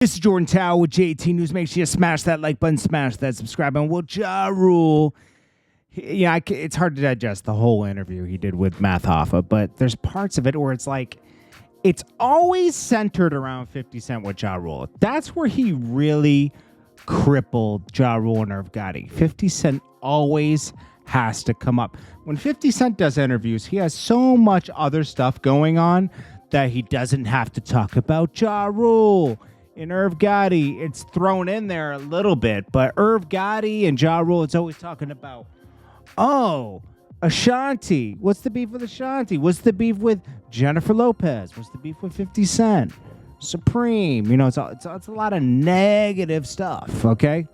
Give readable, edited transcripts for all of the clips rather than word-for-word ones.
This is Jordan Tower with JT News. Make sure you smash that like button, smash that subscribe button. Well, Ja Rule. Yeah, it's hard to digest the whole interview he did with Math Hoffa, but there's parts of it where it's like, it's always centered around 50 Cent with Ja Rule. That's where he really crippled Ja Rule and Irv Gotti. 50 Cent always has to come up. When 50 Cent does interviews, he has so much other stuff going on that he doesn't have to talk about Ja Rule. In Irv Gotti, it's thrown in there a little bit, but Irv Gotti and Ja Rule, it's always talking about, oh, Ashanti. What's the beef with Ashanti? What's the beef with Jennifer Lopez? What's the beef with 50 Cent? Supreme. You know, it's a lot of negative stuff, okay?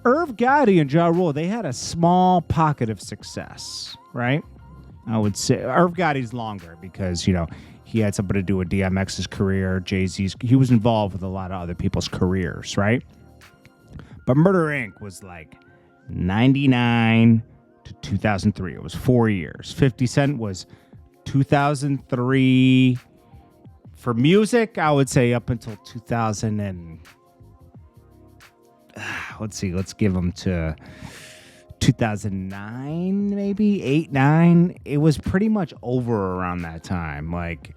Irv Gotti and Ja Rule, they had a small pocket of success, right? I would say Irv Gotti's longer because, you know, he had something to do with DMX's career, Jay-Z's. He was involved with a lot of other people's careers, right? But Murder Inc. was like 99 to 2003. It was 4 years. 50 Cent was 2003. For music, I would say up until 2000 and... let's see. Let's give him to 2009, maybe 8, 9. It was pretty much over around that time. Like,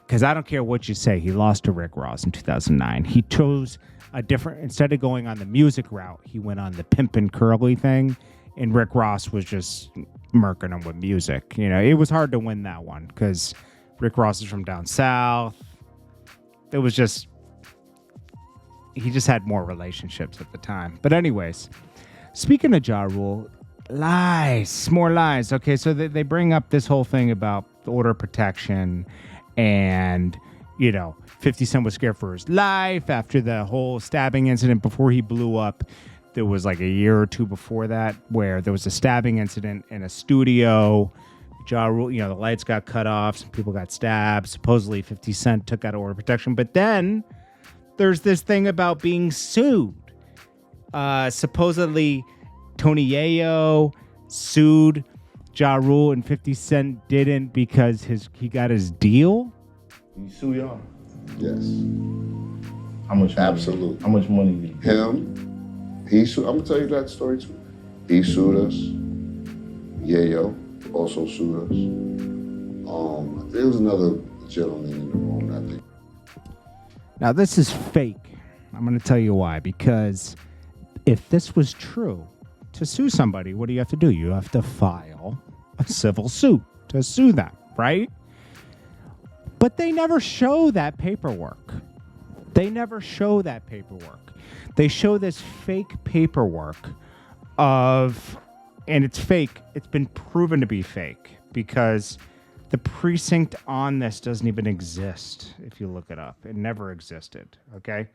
because I don't care what you say, he lost to Rick Ross in 2009. He chose a different, instead of going on the music route, he went on the Pimpin' Curly thing, and Rick Ross was just murking him with music. You know, it was hard to win that one because Rick Ross is from down south. It was just, he just had more relationships at the time. But anyways, speaking of Ja Rule, lies, more lies. Okay, so they bring up this whole thing about the order of protection and, you know, 50 Cent was scared for his life after the whole stabbing incident before he blew up. There was like a year or two before that where there was a stabbing incident in a studio. Ja Rule, you know, the lights got cut off. Some people got stabbed. Supposedly 50 Cent took out order of protection. But then there's this thing about being sued. Supposedly Tony Yayo sued Ja Rule and 50 Cent didn't because he got his deal. You sue y'all? Yes. How much money? Absolutely. How much money did he get? He sued. I'm gonna tell you that story too. He sued us. Yayo also sued us. There was another gentleman in the room, I think. Now this is fake. I'm going to tell you why. Because if this was true, to sue somebody, what do you have to do? You have to file a civil suit to sue them, right? But they never show that paperwork. They show this fake paperwork and it's fake. It's been proven to be fake because the precinct on this doesn't even exist. If you look it up, it never existed. Okay.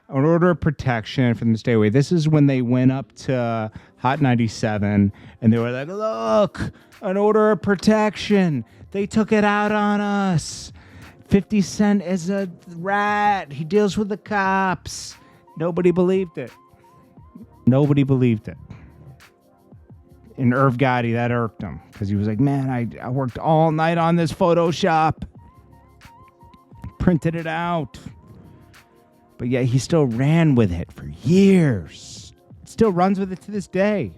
An order of protection from the stay away. This is when they went up to Hot 97 and they were like, look, an order of protection. They took it out on us. 50 Cent is a rat. He deals with the cops. Nobody believed it. And Irv Gotti, that irked him because he was like, man, I worked all night on this Photoshop. Printed it out. But yeah, he still ran with it for years. Still runs with it to this day.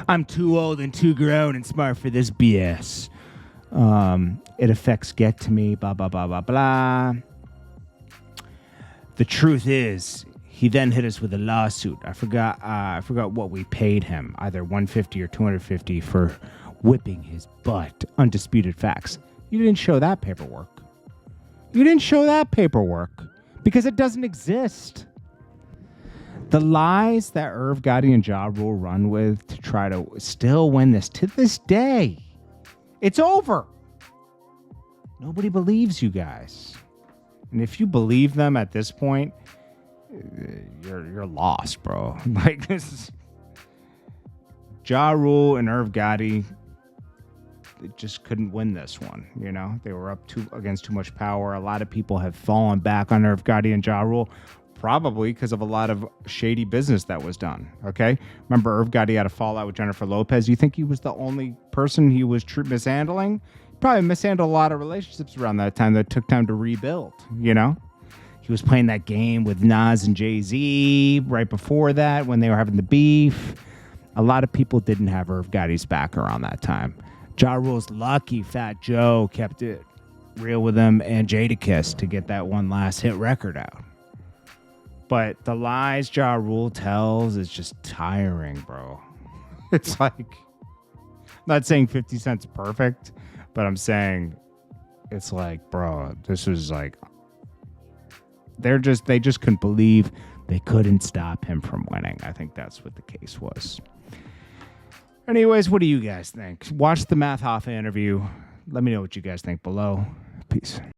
I'm too old and too grown and smart for this BS. It affects get to me, blah, blah, blah, blah, blah. The truth is, he then hit us with a lawsuit. I forgot what we paid him, either $150 or $250 for whipping his butt. Undisputed facts. You didn't show that paperwork. Because it doesn't exist. The lies that Irv Gotti and Ja Rule run with to try to still win this to this day. It's over. Nobody believes you guys. And if you believe them at this point, you're lost, bro. Like, this is Ja Rule and Irv Gotti. They just couldn't win this one, you know? They were up against too much power. A lot of people have fallen back on Irv Gotti and Ja Rule, probably because of a lot of shady business that was done, okay? Remember, Irv Gotti had a fallout with Jennifer Lopez. You think he was the only person he was mishandling? probably mishandled a lot of relationships around that time that took time to rebuild, you know? He was playing that game with Nas and Jay-Z right before that when they were having the beef. A lot of people didn't have Irv Gotti's back around that time. Ja Rule's lucky Fat Joe kept it real with him and Jadakiss to get that one last hit record out. But the lies Ja Rule tells is just tiring, bro. It's like, I'm not saying 50 Cent's perfect, but I'm saying it's like, bro, this was like, they just couldn't believe they couldn't stop him from winning. I think that's what the case was. Anyways, what do you guys think? Watch the Math Hoffa interview. Let me know what you guys think below. Peace.